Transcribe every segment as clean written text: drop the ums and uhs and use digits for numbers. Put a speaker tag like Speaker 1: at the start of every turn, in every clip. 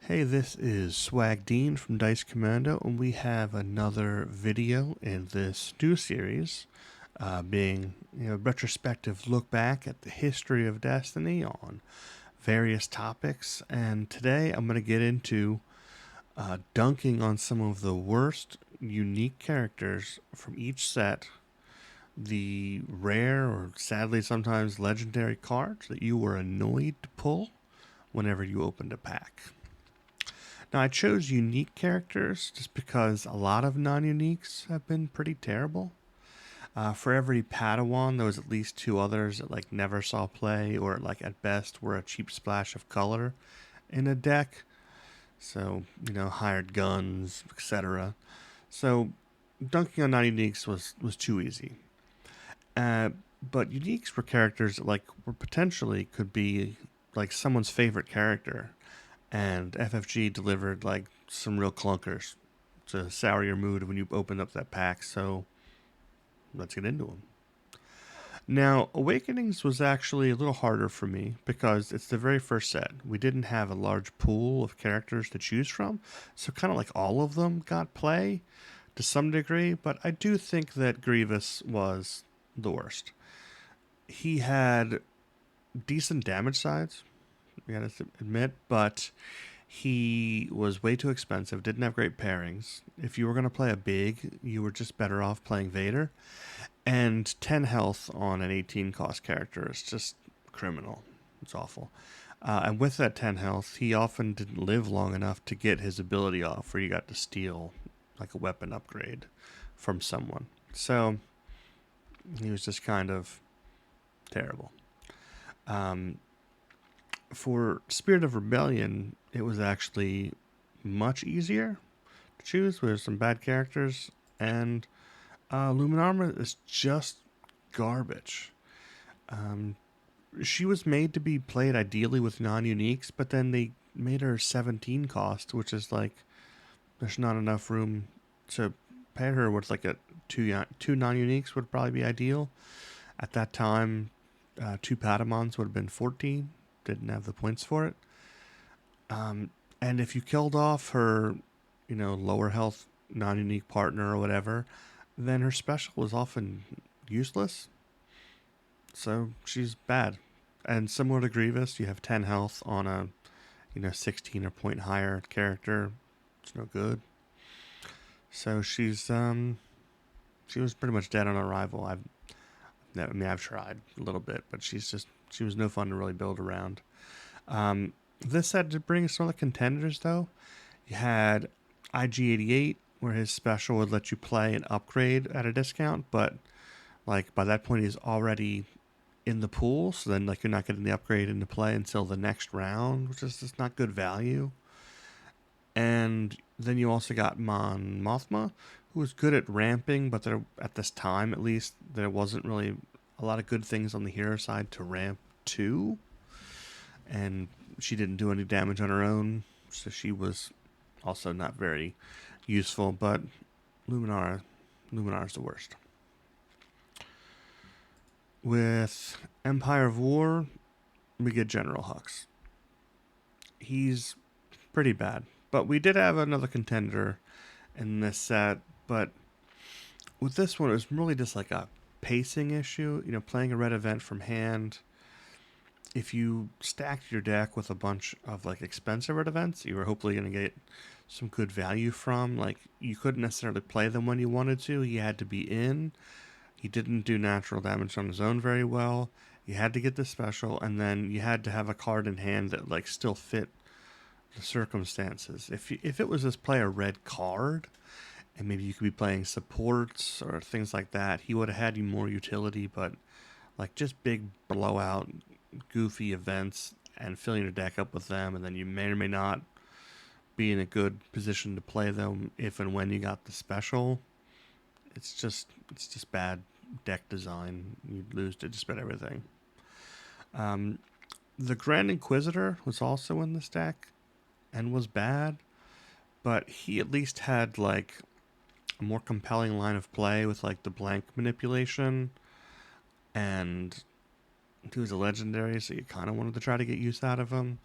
Speaker 1: Hey, this is SwagDean from Dice Commando, and we have another video in this new series, being a retrospective look back at the history of Destiny on various topics. And today I'm going to get into dunking on some of the worst unique characters from each set, the rare or sadly sometimes legendary cards that you were annoyed to pull whenever you opened a pack. Now, I chose unique characters just because a lot of non-uniques have been pretty terrible. For every Padawan, there was at least two others that never saw play, or at best were a cheap splash of color in a deck. So hired guns, etc. So dunking on non-uniques was too easy. Uh, but uniques were characters that were potentially could be someone's favorite character, and FFG delivered some real clunkers to sour your mood when you opened up that pack. So let's get into them. Now, Awakenings was actually a little harder for me because it's the very first set. We didn't have a large pool of characters to choose from, so kind of all of them got play to some degree, but I do think that Grievous was the worst. He had decent damage sides, we gotta admit, but he was way too expensive, didn't have great pairings. If you were going to play a big, you were just better off playing Vader. And 10 health on an 18 cost character is just criminal. It's awful. And with that 10 health, he often didn't live long enough to get his ability off where you got to steal a weapon upgrade from someone. So he was just kind of terrible. For Spirit of Rebellion, it was actually much easier to choose with some bad characters, and Luminarma is just garbage. She was made to be played ideally with non-uniques, but then they made her 17 cost, which is there's not enough room to pair her with a two non-uniques would probably be ideal. At that time, two Padawans would have been 14. Didn't have the points for it. And if you killed off her, lower health non-unique partner or whatever, then her special was often useless. So she's bad. And similar to Grievous, you have 10 health on a 16 or point higher character. It's no good. So she was pretty much dead on arrival. I've tried a little bit, but she was no fun to really build around. This set did bring some other contenders, though. You had IG-88, where his special would let you play an upgrade at a discount, but by that point he's already in the pool, so then you're not getting the upgrade into play until the next round, which is just not good value. And then you also got Mon Mothma, who was good at ramping, but at this time at least there wasn't really a lot of good things on the hero side to ramp to, and she didn't do any damage on her own, so she was also not very useful. But Luminara's the worst. With Empire of War, we get General Hux. He's pretty bad, but we did have another contender in this set. But with this one, it was really just a pacing issue. Playing a red event from hand. If you stacked your deck with a bunch of expensive red events, you were hopefully going to get some good value from. You couldn't necessarily play them when you wanted to. You had to be in. He didn't do natural damage on his own very well. You had to get the special, and then you had to have a card in hand that still fit the circumstances. If it was just play a red card, and maybe you could be playing supports or things like that, he would have had you more utility. But just big blowout, goofy events and filling your deck up with them, and then you may or may not be in a good position to play them if and when you got the special. It's just bad deck design. You'd lose to just about everything. The Grand Inquisitor was also in this deck and was bad, but he at least had a more compelling line of play with the blank manipulation, and he was a legendary, so you kind of wanted to try to get use out of him.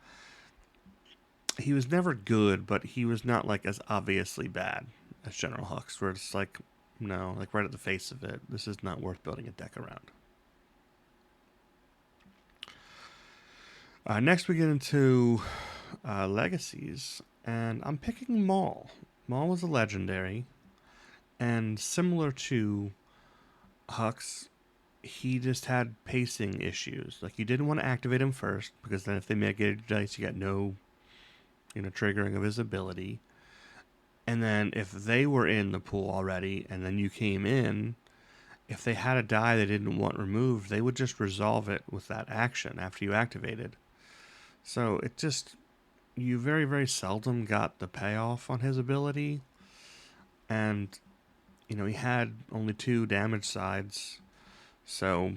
Speaker 1: he was never good, but he was not like as obviously bad as General Hux, where it's like, no, like right at the face of it, this is not worth building a deck around. Next, we get into Legacies, and I'm picking Maul. Maul was a legendary, and similar to Hux, he just had pacing issues. Like, you didn't want to activate him first, because then if they negated dice, you got no, triggering of his ability. And then if they were in the pool already, and then you came in, if they had a die they didn't want removed, they would just resolve it with that action after you activated. So it just, you very, very seldom got the payoff on his ability. And, he had only 2 damage sides. So,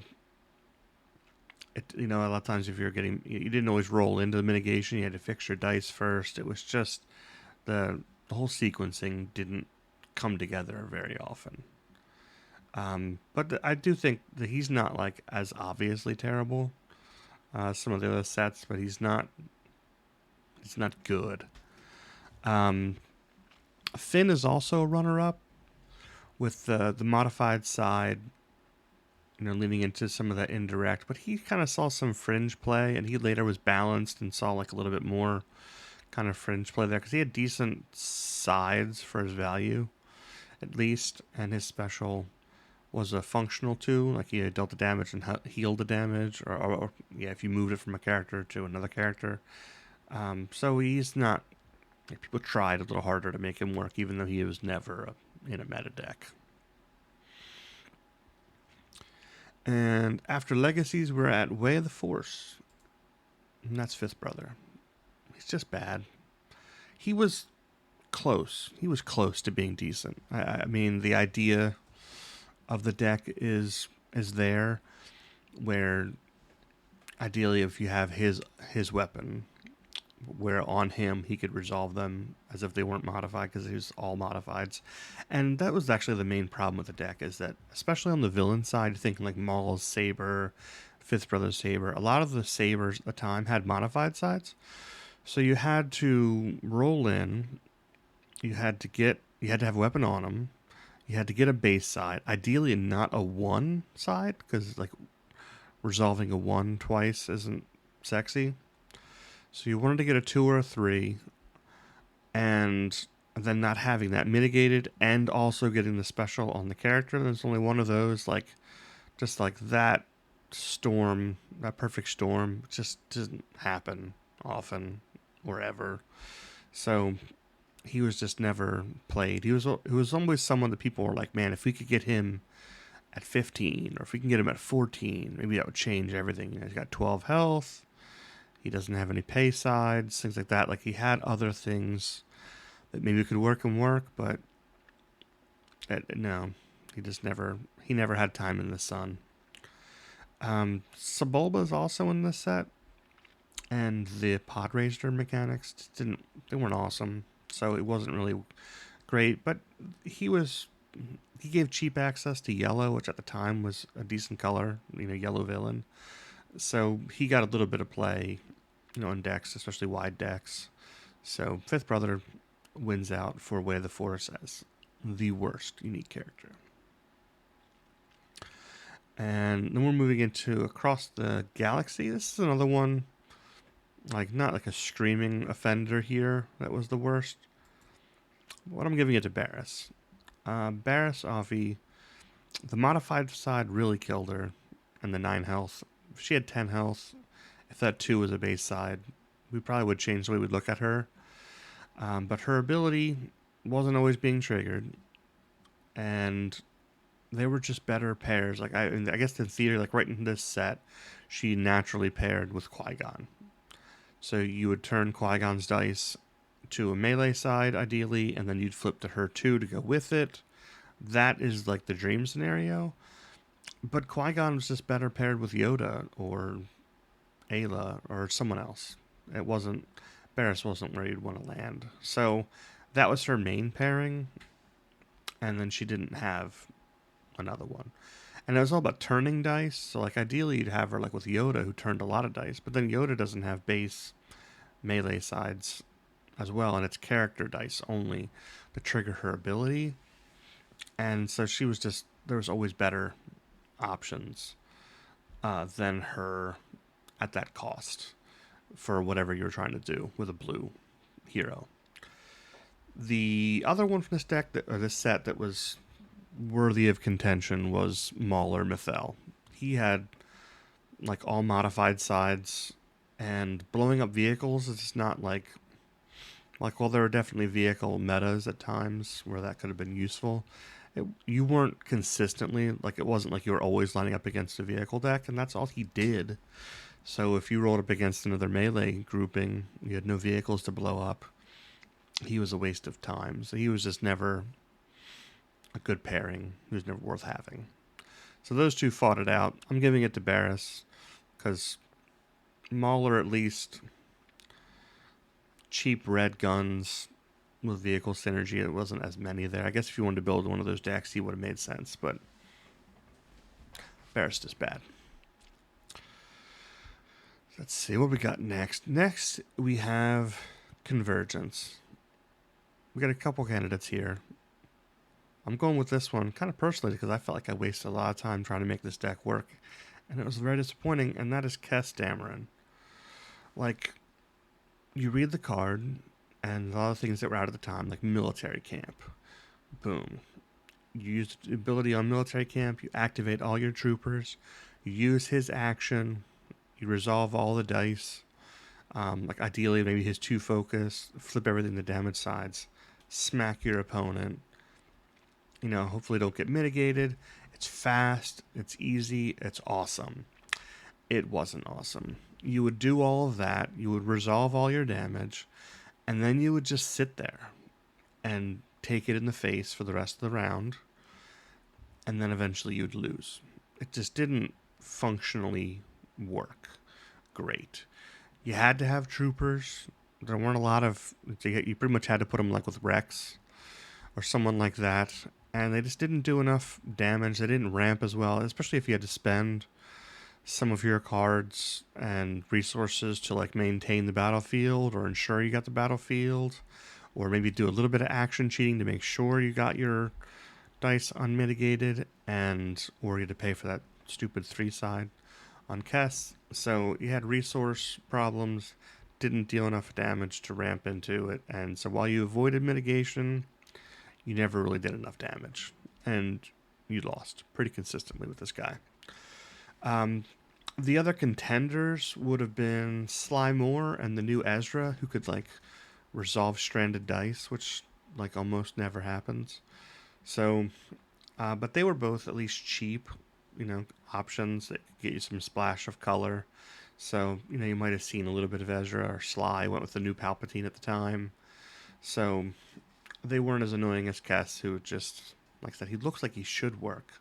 Speaker 1: a lot of times if you didn't always roll into the mitigation, you had to fix your dice first. It was just, the whole sequencing didn't come together very often. But I do think that he's not like as obviously terrible some of the other sets, but he's not good. Finn is also a runner-up with the modified side, leaning into some of that indirect, but he kind of saw some fringe play, and he later was balanced and saw like a little bit more kind of fringe play there because he had decent sides for his value, at least, and his special was a functional too, like he dealt the damage and healed the damage, or if you moved it from a character to another character. So he's not. People tried a little harder to make him work, even though he was never in a meta deck. And after Legacies, we're at Way of the Force, and that's Fifth Brother. He's just bad. He was close. He was close to being decent. I mean, the idea of the deck is there, where ideally if you have his weapon, where on him he could resolve them as if they weren't modified, because he was all modifieds. And that was actually the main problem with the deck, is that especially on the villain side, thinking like Maul's Saber, Fifth Brother's Saber, a lot of the Sabers at the time had modified sides. So you had to roll in, you had to have a weapon on him, you had to get a base side, ideally not a 1 side, because like resolving a 1 twice isn't sexy. So you wanted to get a 2 or a 3, and then not having that mitigated, and also getting the special on the character. There's only one of those, like, just like that storm, that perfect storm, just doesn't happen often or ever. So he was just never played. He was always someone that people were like, man, if we could get him at 15, or if we can get him at 14, maybe that would change everything. He's got 12 health. He doesn't have any pay sides, things like that. Like, he had other things that maybe could work, but no, he never had time in the sun. Sebulba is also in this set, and the pod raiser mechanics they weren't awesome, so it wasn't really great. But he gave cheap access to yellow, which at the time was a decent color, yellow villain. So he got a little bit of play, in decks, especially wide decks. So Fifth Brother wins out for Way of the Force as the worst unique character. And then we're moving into Across the Galaxy. This is another one, like, not like a screaming offender here that was the worst. What I'm giving it to Barris. Barris Avi, the modified side really killed her, and the 9 health. If she had 10 health, if that 2 was a base side, we probably would change the way we'd look at her. But her ability wasn't always being triggered, and they were just better pairs. Like, I guess in theory, like right in this set, she naturally paired with Qui-Gon. So you would turn Qui-Gon's dice to a melee side, ideally, and then you'd flip to her 2 to go with it. That is like the dream scenario. But Qui-Gon was just better paired with Yoda or Ayla or someone else. Barris wasn't where you'd want to land. So that was her main pairing, and then she didn't have another one. And it was all about turning dice. So like ideally you'd have her like with Yoda, who turned a lot of dice, but then Yoda doesn't have base melee sides as well, and it's character dice only to trigger her ability. And so she was just, there was always better options than her at that cost for whatever you were trying to do with a blue hero. The other one from this deck, or this set, that was worthy of contention was Mauler Mithel. He had like all modified sides, and blowing up vehicles is not like while there were definitely vehicle metas at times where that could have been useful, you weren't consistently, like, it wasn't like you were always lining up against a vehicle deck, and that's all he did. So if you rolled up against another melee grouping, you had no vehicles to blow up, he was a waste of time. So he was just never a good pairing. He was never worth having. So those two fought it out. I'm giving it to Barris because Mauler, at least cheap red guns with vehicle synergy. It wasn't as many there. I guess if you wanted to build one of those decks, he would have made sense, but Barris is bad. Let's see what we got next. Next, we have Convergence. We got a couple candidates here. I'm going with this one kind of personally because I felt like I wasted a lot of time trying to make this deck work, and it was very disappointing, and that is Dameron. Like, you read the card, and a lot of things that were out at the time, like military camp. Boom. You use the ability on military camp, you activate all your troopers, you use his action, you resolve all the dice. Like ideally, maybe his 2 focus, flip everything to damage sides, smack your opponent. You know, hopefully don't get mitigated. It's fast, it's easy, it's awesome. It wasn't awesome. You would do all of that, you would resolve all your damage, and then you would just sit there and take it in the face for the rest of the round, and then eventually you'd lose. It just didn't functionally work great. You had to have troopers. There weren't a lot of... You pretty much had to put them like with Rex or someone like that, and they just didn't do enough damage. They didn't ramp as well, especially if you had to spend some of your cards and resources to like maintain the battlefield or ensure you got the battlefield, or maybe do a little bit of action cheating to make sure you got your dice unmitigated, and or you had to pay for that stupid 3 side on Kess. So you had resource problems, didn't deal enough damage to ramp into it, and so while you avoided mitigation, you never really did enough damage, and you lost pretty consistently with this guy. The other contenders would have been Sly Moore and the new Ezra, who could like resolve stranded dice, which like almost never happens. So, but they were both at least cheap, you know, options that could get you some splash of color. So, you know, you might have seen a little bit of Ezra, or Sly went with the new Palpatine at the time. So they weren't as annoying as Kess, who just, like I said, he looks like he should work,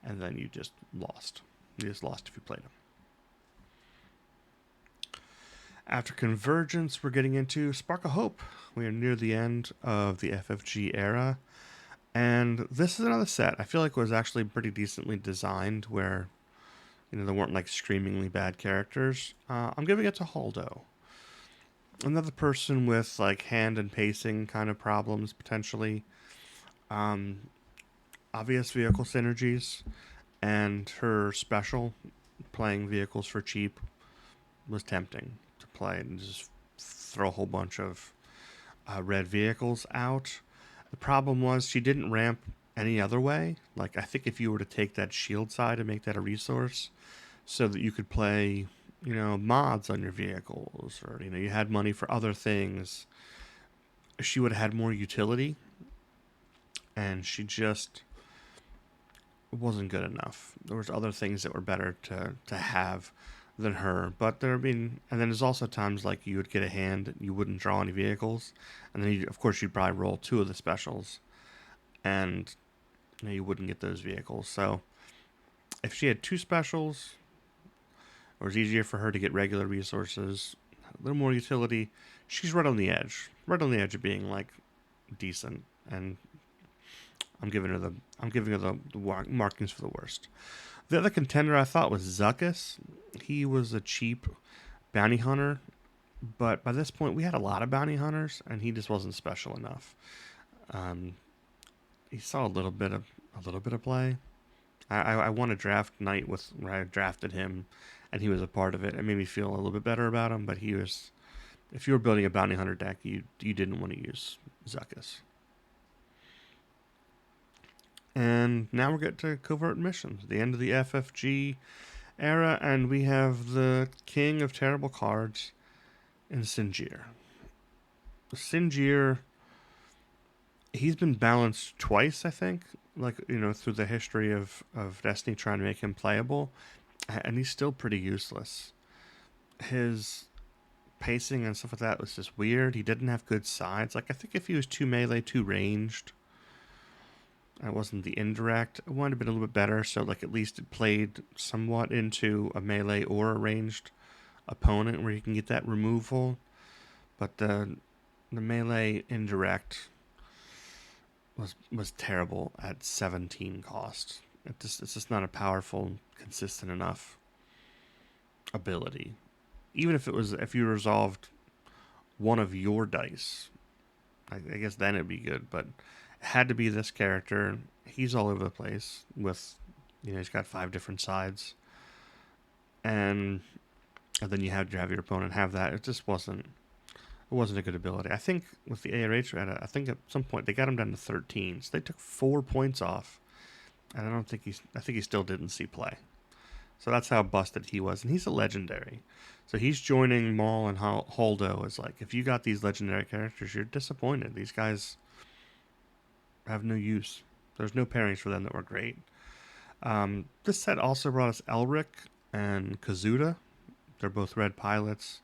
Speaker 1: and then you just lost. You just lost if you played him. After Convergence, we're getting into Spark of Hope. We are near the end of the FFG era, and this is another set I feel like was actually pretty decently designed, where, you know, there weren't like screamingly bad characters. I'm giving it to Holdo. Another person with like hand and pacing kind of problems, potentially. Obvious vehicle synergies, and her special, playing vehicles for cheap, was tempting to play and just throw a whole bunch of red vehicles out. The problem was she didn't ramp any other way. Like, I think if you were to take that shield side and make that a resource so that you could play, you know, mods on your vehicles, or, you know, you had money for other things, she would have had more utility, and she just wasn't good enough. There was other things that were better to have than her. But there have been, and then there's also times like you would get a hand, you wouldn't draw any vehicles, and then of course you'd probably roll 2 of the specials, and you know, you wouldn't get those vehicles. So if she had 2 specials, it was easier for her to get regular resources, a little more utility. She's right on the edge of being like decent, and I'm giving her the markings for the worst. The other contender I thought was Zuckuss. He was a cheap bounty hunter, But by this point, we had a lot of bounty hunters, and he just wasn't special enough. Um, he saw a little bit of play. I won a draft night where I drafted him, and he was a part of it. It made me feel a little bit better about him. But he was, if you were building a bounty hunter deck, you didn't want to use Zuckuss. And now we're getting to covert missions, the end of the FFG era, and we have the king of terrible cards in Sinjir. Sinjir, he's been balanced twice, I think, through the history of Destiny trying to make him playable, and he's still pretty useless. His pacing and stuff like that was just weird. He didn't have good sides. I think if he was too melee, too ranged, it wasn't the indirect, it would have been a little bit better, so at least it played somewhat into a melee or a ranged opponent where you can get that removal. But the melee indirect was terrible at 17 cost. It's just not a powerful, consistent enough ability. Even if you resolved one of your dice, I guess then it'd be good, but it had to be this character. He's all over the place with, he's got 5 different sides. And then you had to have your opponent have that. It just wasn't a good ability. I think with the ARH, I think at some point they got him down to 13. So they took 4 points off. And I think he still didn't see play. So that's how busted he was. And he's a legendary. So he's joining Maul and Holdo as if you got these legendary characters, you're disappointed. These guys have no use. There's no pairings for them that were great. This set also brought us Elric and Kazuda. They're both red pilots.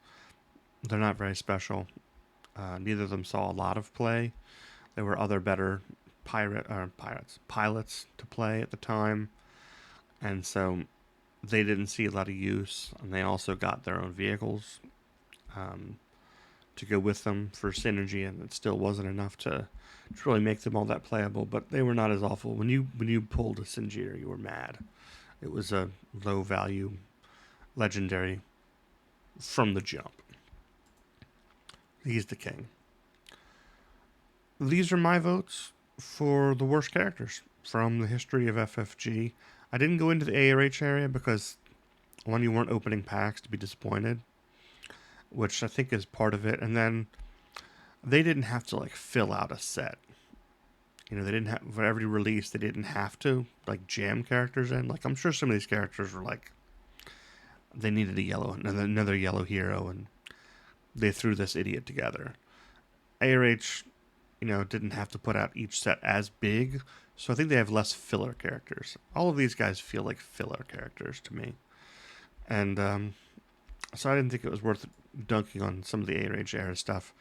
Speaker 1: They're not very special. Neither of them saw a lot of play. There were other better pilots to play at the time. And so they didn't see a lot of use. And they also got their own vehicles to go with them for synergy. And it still wasn't enough to really make them all that playable. But they were not as awful. When you pulled a Sinjir, you were mad. It was a low value legendary from the jump. He's the king. These are my votes for the worst characters from the history of FFG. I didn't go into the ARH area because, one, you weren't opening packs to be disappointed, which I think is part of it. And then they didn't have to fill out a set. They didn't have, for every release, they didn't have to jam characters in. I'm sure some of these characters were they needed another yellow hero, and they threw this idiot together. ARH, didn't have to put out each set as big, so I think they have less filler characters. All of these guys feel like filler characters to me. And so I didn't think it was worth dunking on some of the ARH era stuff,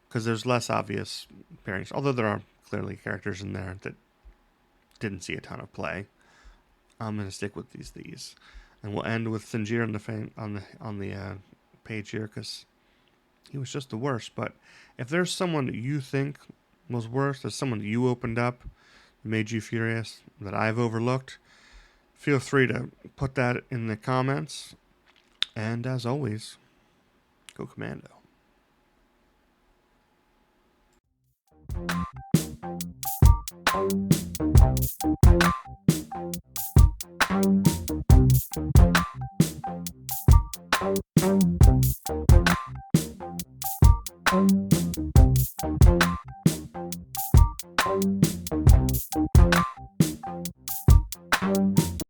Speaker 1: because there's less obvious pairings, although there are clearly characters in there that didn't see a ton of play. I'm going to stick with these. And we'll end with Sinjir on the page here, because he was just the worst. But if there's someone that you think was worse, there's someone that you opened up that made you furious, that I've overlooked, feel free to put that in the comments. And as always, go Commando.